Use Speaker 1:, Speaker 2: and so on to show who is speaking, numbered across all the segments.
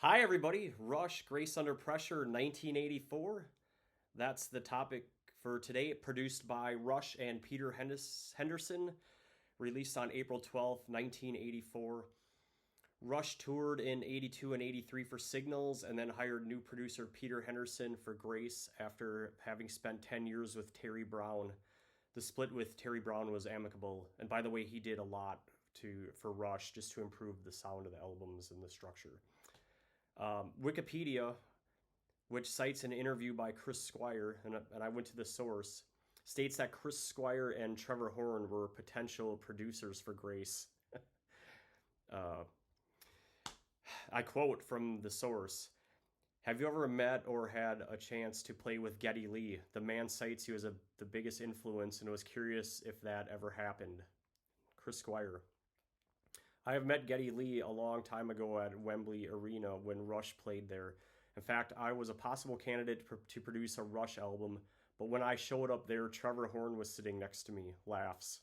Speaker 1: Hi, everybody. Rush, Grace Under Pressure, 1984. That's the topic for today. Produced by Rush and Peter Henderson. Released on April 12th, 1984. Rush toured in 82 and 83 for Signals and then hired new producer Peter Henderson for Grace after having spent 10 years with Terry Brown. The split with Terry Brown was amicable. And by the way, he did a lot for Rush just to improve the sound of the albums and the structure. Wikipedia, which cites an interview by Chris Squire, and I went to the source, states that Chris Squire and Trevor Horn were potential producers for Grace. I quote from the source: "Have you ever met or had a chance to play with Geddy Lee? The man cites you as the biggest influence and was curious if that ever happened." Chris Squire. I have met Geddy Lee a long time ago at Wembley Arena when Rush played there. In fact, I was a possible candidate to produce a Rush album, but when I showed up there, Trevor Horn was sitting next to me. Laughs.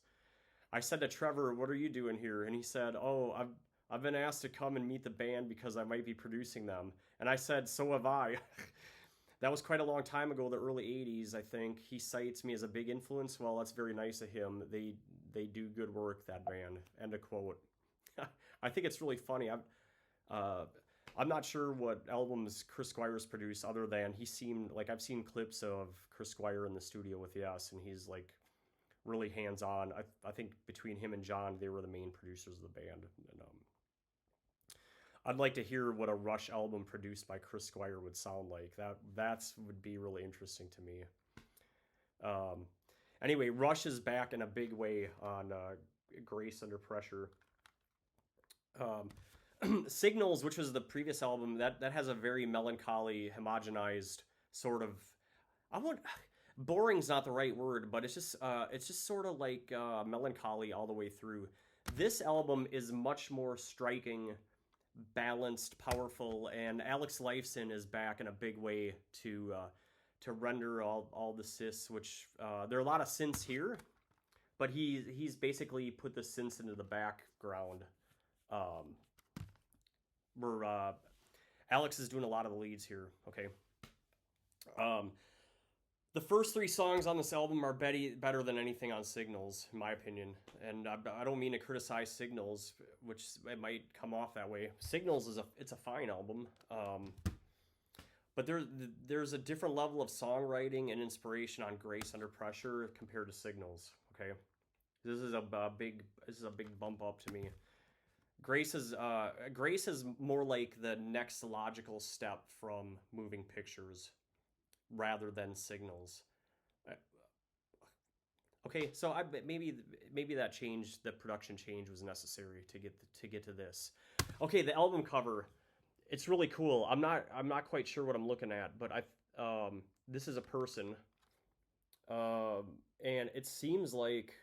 Speaker 1: I said to Trevor, "What are you doing here?" And he said, "Oh, I've been asked to come and meet the band because I might be producing them." And I said, "So have I." That was quite a long time ago, the early 80s, I think. He cites me as a big influence. Well, that's very nice of him. They do good work, that band. End of quote. I think it's really funny. I'm not sure what albums Chris Squire's produced other than he seemed like I've seen clips of Chris Squire in the studio with Yes, and he's like really hands-on. I think between him and John, they were the main producers of the band. And I'd like to hear what a Rush album produced by Chris Squire would sound like. That would be really interesting to me. Anyway, Rush is back in a big way on Grace Under Pressure. Signals, which was the previous album, that has a very melancholy, homogenized sort of. I want boring's not the right word, but it's just sort of like melancholy all the way through. This album is much more striking, balanced, powerful, and Alex Lifeson is back in a big way to render all the synths, which there are a lot of synths here, but he's basically put the synths into the background. Where Alex is doing a lot of the leads here. Okay. The first three songs on this album are better than anything on Signals, in my opinion. And I don't mean to criticize Signals, which it might come off that way. Signals it's a fine album. But there's a different level of songwriting and inspiration on Grace Under Pressure compared to Signals. Okay. This is a big bump up to me. Grace is more like the next logical step from Moving Pictures rather than Signals. Okay, so maybe that change, the production change, was necessary to get to this. Okay, the album cover, it's really cool. I'm not quite sure what I'm looking at, but this is a person, and it seems like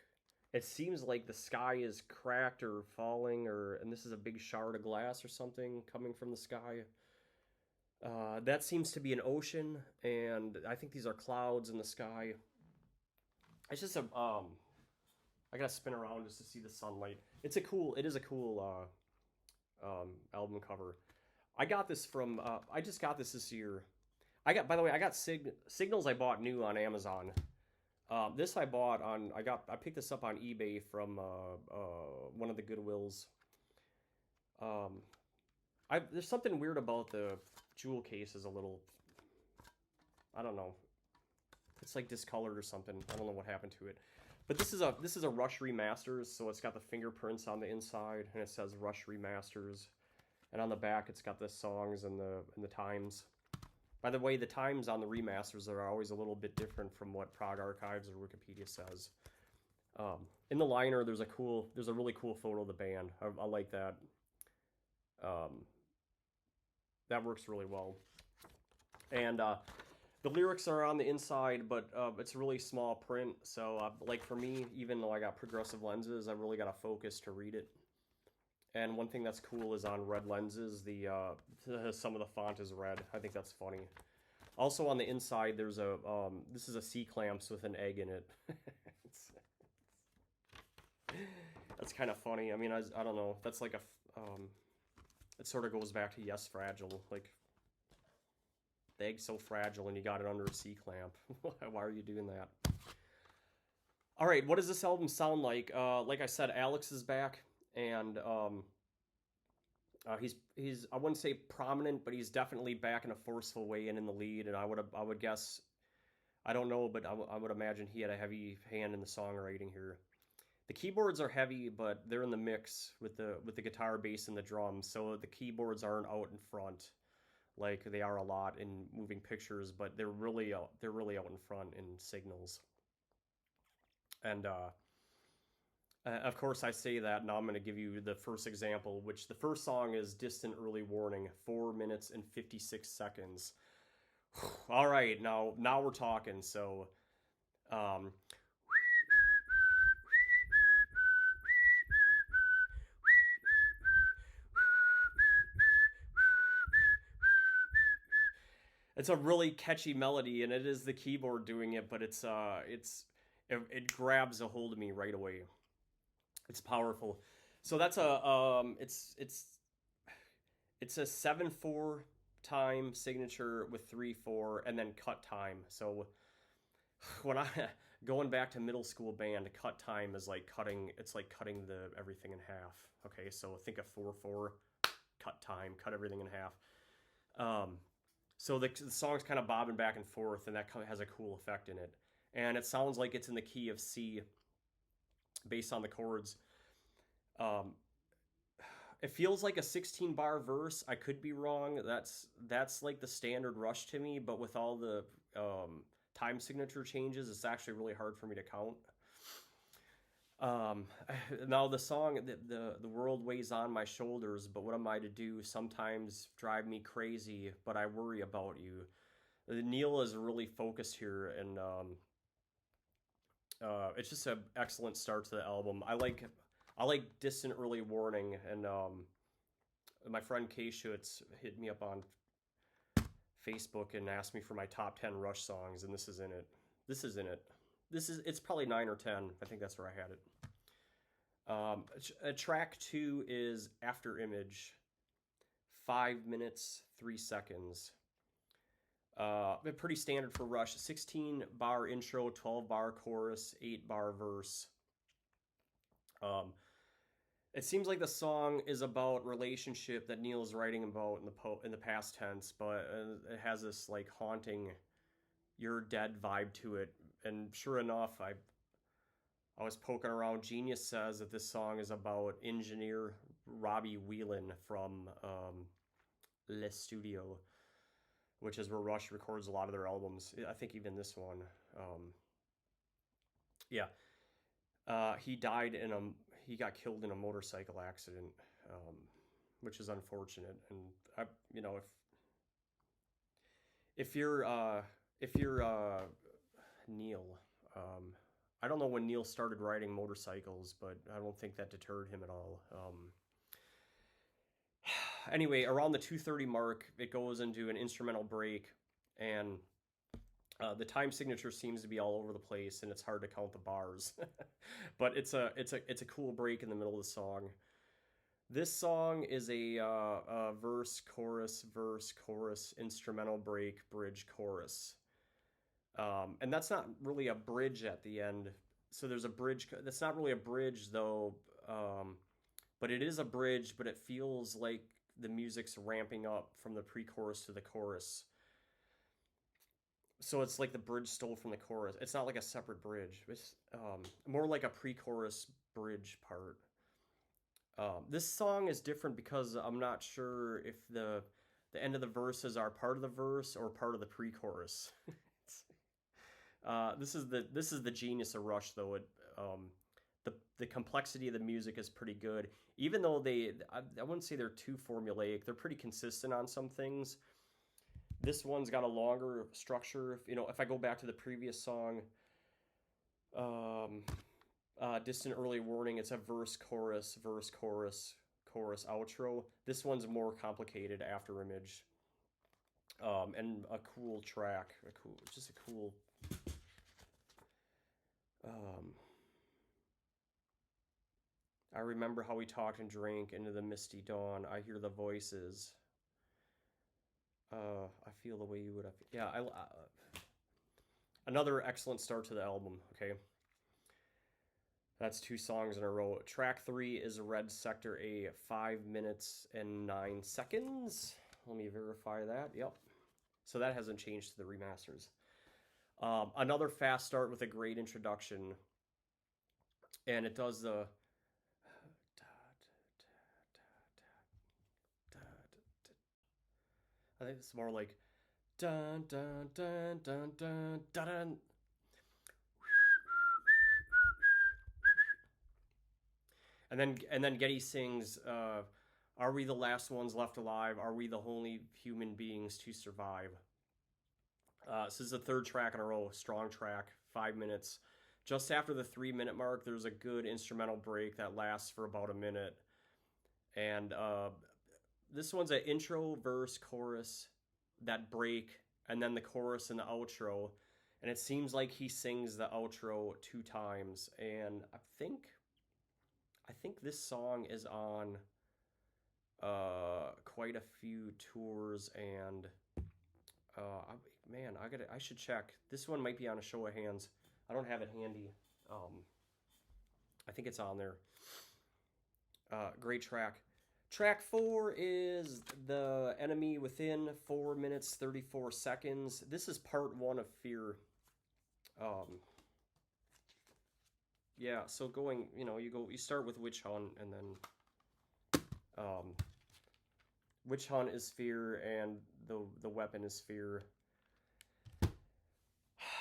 Speaker 1: the sky is cracked or falling, and this is a big shard of glass or something coming from the sky. That seems to be an ocean, and I think these are clouds in the sky. It's just I gotta spin around just to see the sunlight. It is a cool album cover. I got this from I just got this year. By the way, I got Signals I bought new on Amazon. This I bought I picked this up on eBay from one of the Goodwills. There's something weird about the jewel case is a little, I don't know. It's like discolored or something. I don't know what happened to it. But this is a Rush Remasters, so it's got the fingerprints on the inside and it says Rush Remasters. And on the back it's got the songs and the times. By the way, the times on the remasters are always a little bit different from what Prog Archives or Wikipedia says. In the liner, there's a really cool photo of the band. I like that. That works really well. And the lyrics are on the inside, but it's a really small print. So, like for me, even though I got progressive lenses, I really got to focus to read it. And one thing that's cool is on red lenses, some of the font is red. I think that's funny. Also on the inside, there's this is a C-clamps with an egg in it. That's kind of funny. I mean, I don't know. That's like It sort of goes back to Yes Fragile, like the egg's so fragile and you got it under a C-clamp. Why are you doing that? All right, what does this album sound like? Like I said, Alex is back, and he's I wouldn't say prominent, but he's definitely back in a forceful way and in the lead. And I would guess, I don't know, but I would imagine he had a heavy hand in the songwriting here. The keyboards are heavy, but they're in the mix with the guitar, bass, and the drums. So the keyboards aren't out in front like they are a lot in moving pictures, but they're really out in front in signals. And of course, I say that now. I'm going to give you the first example, which the first song is "Distant Early Warning," 4 minutes and 56 seconds. All right, now we're talking. So. Um, it's a really catchy melody, and it is the keyboard doing it, but it grabs a hold of me right away. It's powerful. So that's a it's a 7/4 time signature with 3/4 and then cut time. So when I going back to middle school band, cut time is like cutting. It's like cutting the everything in half. Okay, so think of 4/4, cut time, cut everything in half. Um, so the song's kind of bobbing back and forth, and that has a cool effect in it. And it sounds like it's in the key of C, based on the chords. Um, it feels like a 16 bar verse. I could be wrong. That's like the standard Rush to me, but with all the time signature changes, it's actually really hard for me to count. Um, Now the song, the world weighs on my shoulders, but what am I to do? Sometimes drive me crazy, but I worry about you. Neil is really focused here, and it's just an excellent start to the album. I like Distant Early Warning, and my friend Kay Schutz hit me up on Facebook and asked me for my top 10 Rush songs, and this is in it. This is in it. It's probably 9 or 10. I think that's where I had it. Track 2 is After Image, 5 minutes 3 seconds. Pretty standard for Rush. 16 bar intro, 12 bar chorus, 8 bar verse. It seems like the song is about relationship that Neil is writing about in the past tense, but it has this like haunting, you're dead vibe to it. And sure enough, I was poking around. Genius says that this song is about engineer Robbie Whelan from Le Studio, which is where Rush records a lot of their albums. I think even this one. Yeah. He got killed in a motorcycle accident, which is unfortunate. And if you're Neil, I don't know when Neil started riding motorcycles, but I don't think that deterred him at all. Anyway, around the 2:30 mark, it goes into an instrumental break, and the time signature seems to be all over the place, and it's hard to count the bars. But it's a cool break in the middle of the song. This song is a verse, chorus, instrumental break, bridge, chorus. And that's not really a bridge at the end. So there's a bridge. That's not really a bridge, though. But it is a bridge, but it feels like the music's ramping up from the pre-chorus to the chorus. So it's like the bridge stole from the chorus. It's not like a separate bridge. It's more like a pre-chorus bridge part. This song is different because I'm not sure if the end of the verses are part of the verse or part of the pre-chorus. This is the genius of Rush, though. The complexity of the music is pretty good, even though I wouldn't say they're too formulaic. They're pretty consistent on some things. This one's got a longer structure. If I go back to the previous song, Distant Early Warning, it's a verse, chorus, outro. This one's more complicated, After Image, and a cool track, just a cool. I remember how we talked and drank into the misty dawn. I hear the voices. I feel the way you would. Yeah, another excellent start to the album. Okay, that's 2 songs in a row. Track 3 is Red Sector A, 5 minutes and 9 seconds. Let me verify that. Yep. So that hasn't changed to the remasters. Another fast start with a great introduction, and it does the. I think it's more like dun dun dun dun dun dun dun. And then Geddy sings, "Are we the last ones left alive? Are we the only human beings to survive?" This is the third track in a row, strong track, 5 minutes. Just after the 3 minute mark, there's a good instrumental break that lasts for about a minute, and this one's an intro, verse, chorus, that break, and then the chorus and the outro. And it seems like he sings the outro 2 times. And I think this song is on quite a few tours. And man, I should check. This one might be on a show of hands. I don't have it handy. I think it's on there. Great track. Track 4 is The Enemy Within, 4 minutes, 34 seconds. This is part 1 of Fear. Yeah, so going, you start with Witch Hunt, and then Witch Hunt is Fear, and the weapon is Fear.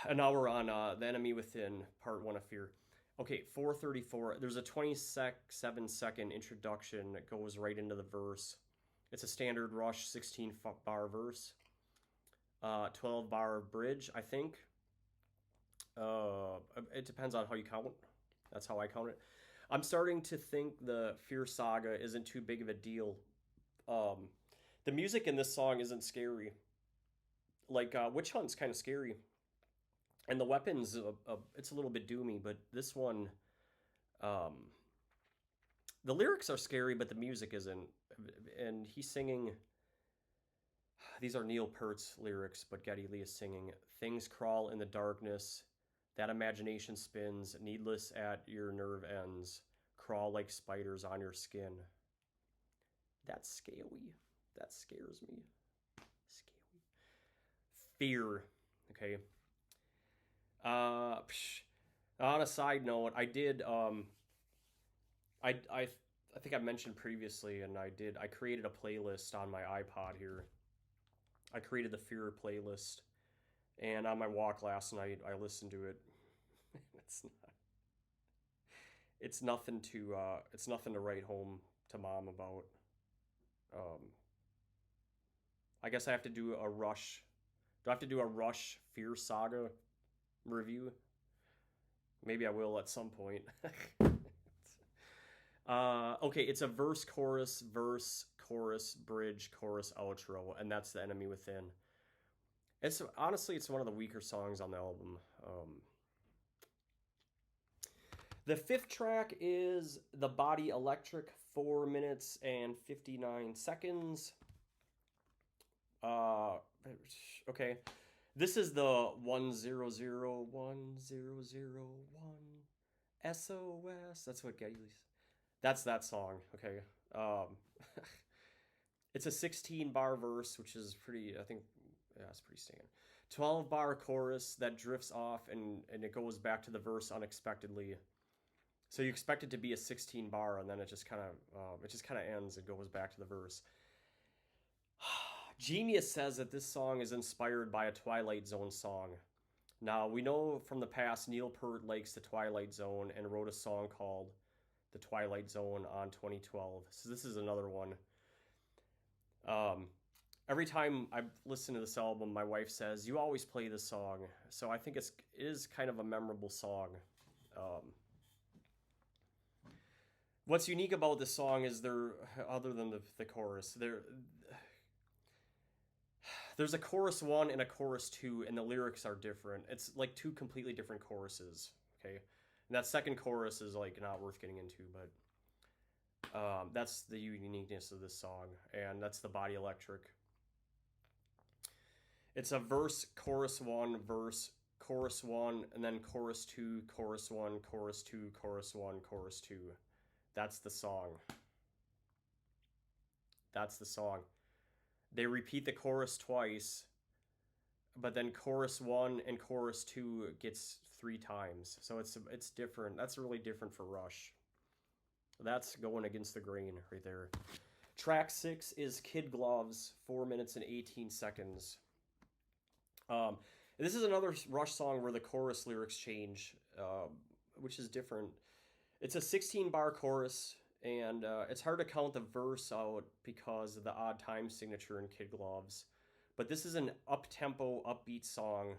Speaker 1: And now we're on The Enemy Within, part 1 of Fear. Okay, 434. There's a 27-second introduction that goes right into the verse. It's a standard Rush 16-bar verse. 12-bar bridge, I think. It depends on how you count. That's how I count it. I'm starting to think the Fear Saga isn't too big of a deal. The music in this song isn't scary. Like, Witch Hunt's kind of scary. And the weapons, it's a little bit doomy, but this one, the lyrics are scary, but the music isn't. And he's singing, these are Neil Peart's lyrics, but Geddy Lee is singing, "Things crawl in the darkness, that imagination spins, needless at your nerve ends, crawl like spiders on your skin." That's scary. That scares me. Scary. Fear. Okay. On a side note, I did I think I mentioned previously, and I created a playlist on my iPod here. I created the Fear playlist, and on my walk last night I listened to it. It's nothing to write home to mom about. I guess I have to do a Rush. Do I have to do a Rush Fear Saga review? Maybe I will at some point. Okay, it's a verse, chorus, bridge, chorus, outro, and that's The Enemy Within. It's honestly, it's one of the weaker songs on the album. The 5th track is The Body Electric, 4 minutes and 59 seconds. Okay. This is the 1001001 SOS. That's what Geddy. That's that song. Okay. It's a 16-bar verse, which is pretty. I think, yeah, it's pretty standard. 12-bar chorus that drifts off and it goes back to the verse unexpectedly. So you expect it to be a 16-bar, and then it just kind of ends and goes back to the verse. Genius says that this song is inspired by a Twilight Zone song. Now, we know from the past Neil Peart likes the Twilight Zone and wrote a song called The Twilight Zone on 2012. So this is another one. Every time I listen to this album, my wife says, "You always play this song." So I think it is kind of a memorable song. What's unique about this song is other than the chorus, there's a chorus 1 and a chorus 2, and the lyrics are different. It's like 2 completely different choruses, okay? And that second chorus is like not worth getting into, but That's the uniqueness of this song, and that's the body electric. It's a verse, chorus one, verse, chorus one, and then chorus two, chorus one, chorus two, chorus one, chorus two. That's the song. That's the song. They repeat the chorus twice, but then chorus one and chorus two gets 3 times. So it's different. That's really different for Rush. That's going against the grain right there. Track 6 is Kid Gloves, 4 minutes and 18 seconds. This is another Rush song where the chorus lyrics change, which is different. It's a 16-bar chorus, and it's hard to count the verse out because of the odd time signature in Kid Gloves. But this is an up-tempo, upbeat song,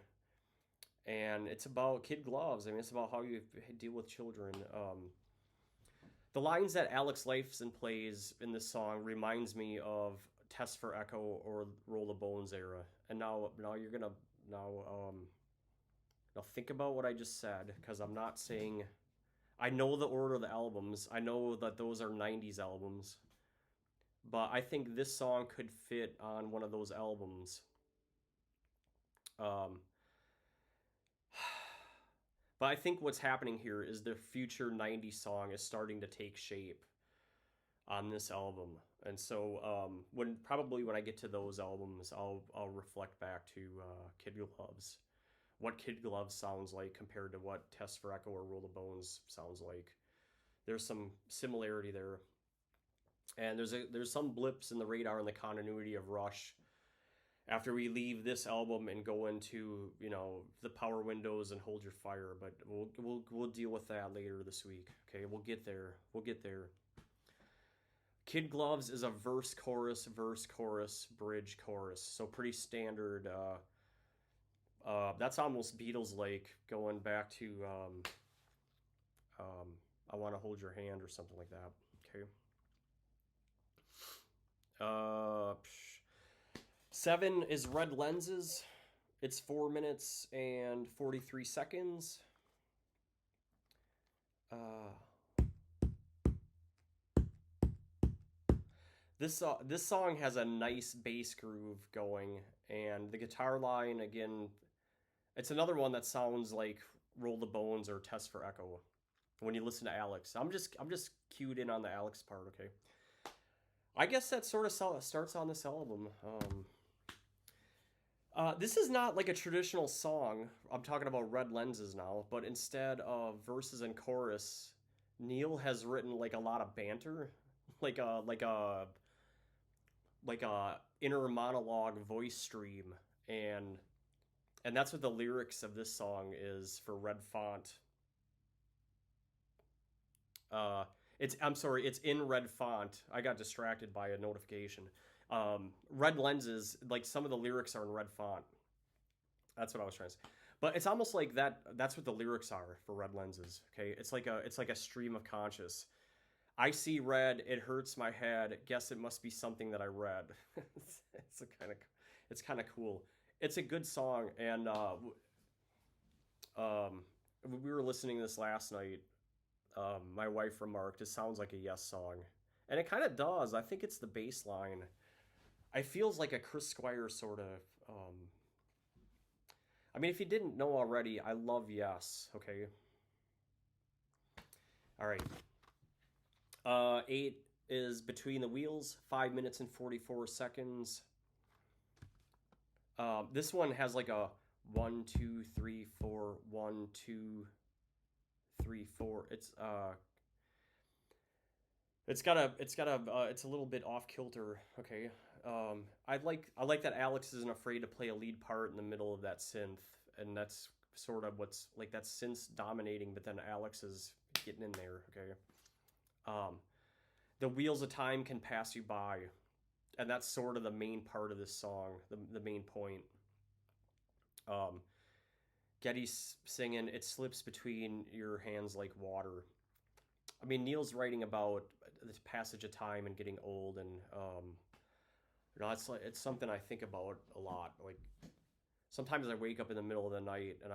Speaker 1: and it's about kid gloves. I mean, it's about how you deal with children. The lines that Alex Lifeson plays in this song reminds me of Test for Echo or Roll the Bones era. And now you're gonna now think about what I just said, because I'm not saying I know the order of the albums. I know that those are 90s albums. But I think this song could fit on one of those albums. But I think what's happening here is the future 90s song is starting to take shape on this album. And so when I get to those albums, I'll reflect back to Kid Gloves. What Kid Gloves sounds like compared to what Test for Echo or Roll the Bones sounds like. There's some similarity there. And there's some blips in the radar in the continuity of Rush after we leave this album and go into, the Power Windows and Hold Your Fire, but we'll deal with that later this week. Okay, we'll get there. Kid Gloves is a verse chorus bridge chorus, so pretty standard. That's almost Beatles like, going back to I Want to Hold Your Hand or something like that. Okay. 7 is Red Lenses. It's 4 minutes and 43 seconds. This song has a nice bass groove going, and the guitar line, again, it's another one that sounds like Roll the Bones or Test for Echo when you listen to Alex. I'm just cued in on the Alex part, okay? I guess that sort of starts on this album. This is not like a traditional song. I'm talking about Red Lenses now, but instead of verses and chorus, Neil has written like a lot of banter, like a inner monologue voice stream, and that's what the lyrics of this song is for Red Font. It's in red font. I got distracted by a notification. Red Lenses, like some of the lyrics are in red font. That's what I was trying to say. But it's almost like that's what the lyrics are for Red Lenses. Okay, it's like a stream of conscious. I see red, it hurts my head. Guess it must be something that I read. It's kind of cool. It's a good song, and we were listening to this last night. My wife remarked, "It sounds like a Yes song," and it kind of does. I think it's the bass line. It feels like a Chris Squire sort of. I mean, if you didn't know already, I love Yes. Okay. All right. 8 is Between the Wheels, 5 minutes and 44 seconds. This one has like a 1, 2, 3, 4, 1, 2, 3, 4. It's a little bit off kilter. Okay. I like that Alex isn't afraid to play a lead part in the middle of that synth, and that's sort of what's like, that synth's dominating, but then Alex is getting in there. Okay. The wheels of time can pass you by, and that's sort of the main part of this song, the main point. Geddy's singing, "It slips between your hands like water." I mean, Neil's writing about the passage of time and getting old, and it's something I think about a lot. Like, sometimes I wake up in the middle of the night, and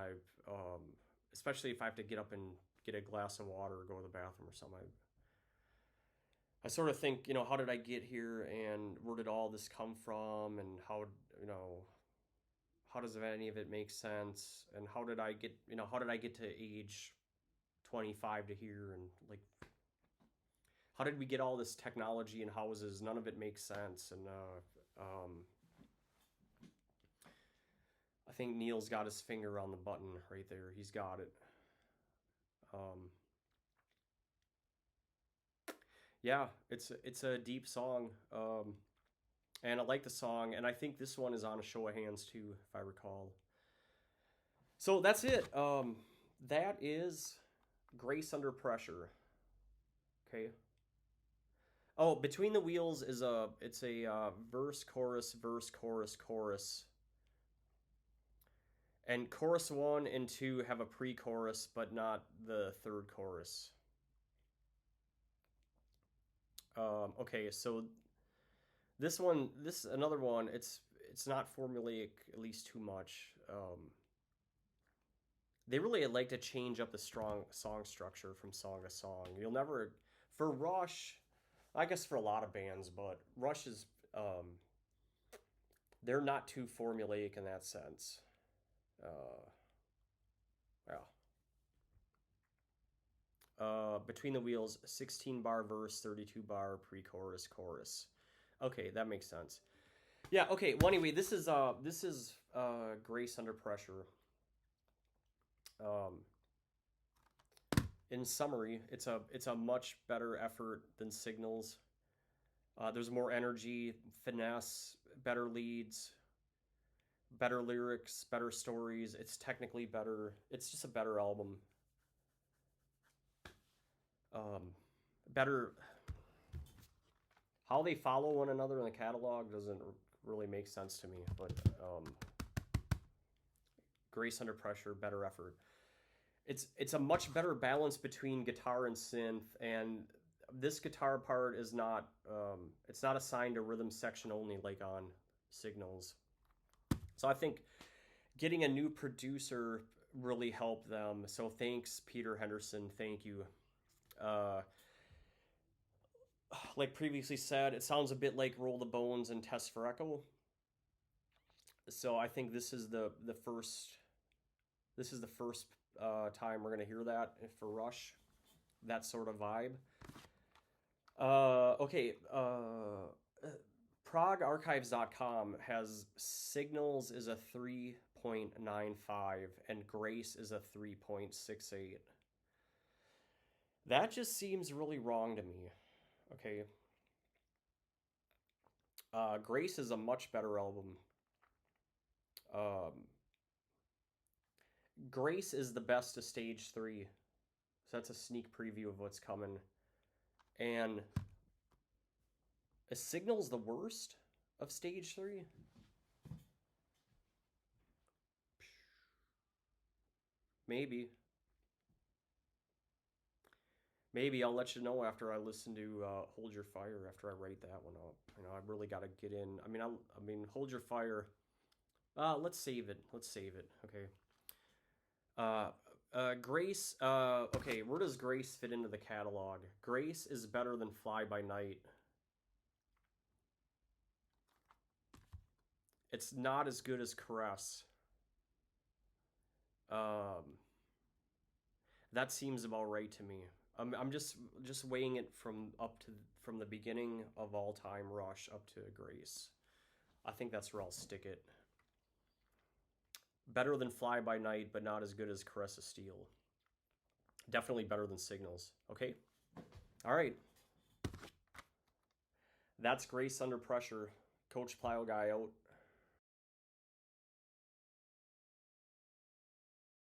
Speaker 1: especially if I have to get up and get a glass of water or go to the bathroom or something, I sort of think, how did I get here and where did all this come from and you know, how does any of it make sense and how did I get to age 25 to here and like how did we get all this technology in houses? None of it makes sense. And I think Neil's got his finger on the button right there. He's got it. Um, yeah, it's a deep song, and I like the song, and I think this one is on a show of hands too, if I recall. So that's it. That is Grace Under Pressure. Okay. Oh, Between the Wheels is a verse, chorus, verse, chorus, chorus. And chorus 1 and 2 have a pre-chorus, but not the third chorus. Okay, so this another one. It's not formulaic, at least too much. They really like to change up the strong song structure from song to song. You'll never for Rush, I guess for a lot of bands, but Rush is they're not too formulaic in that sense. Uh, yeah. Between the Wheels, 16 bar verse, 32 bar pre-chorus, chorus. Okay, that makes sense. Yeah. Okay. Well, anyway, this is Grace Under Pressure. Um, in summary, it's a much better effort than Signals. There's more energy, finesse, better leads, better lyrics, better stories. It's technically better. It's just a better album. Better. How they follow one another in the catalog doesn't really make sense to me, but Grace Under Pressure, better effort. It's a much better balance between guitar and synth, and this guitar part is not it's not assigned to rhythm section only like on Signals. So I think getting a new producer really helped them. So thanks, Peter Henderson. Thank you. Like previously said, it sounds a bit like Roll the Bones and Test for Echo. So I think this is the first time we're gonna hear that for Rush, that sort of vibe. Okay. ProgArchives.com has Signals is a 3.95 and Grace is a 3.68. That just seems really wrong to me. Okay. Grace is a much better album. Grace is the best of Stage 3. So that's a sneak preview of what's coming. And is Signals the worst of Stage 3? Maybe. Maybe I'll let you know after I listen to Hold Your Fire, after I write that one up. I've really got to get in. I mean, Hold Your Fire. Let's save it. Okay. Grace. Okay, where does Grace fit into the catalog? Grace is better than Fly By Night. It's not as good as Caress. That seems about right to me. I'm just weighing it from the beginning of All Time Rush up to Grace. I think that's where I'll stick it. Better than Fly By Night, but not as good as Caress of Steel. Definitely better than Signals. Okay? All right. That's Grace Under Pressure. Coach Plyo Guy out.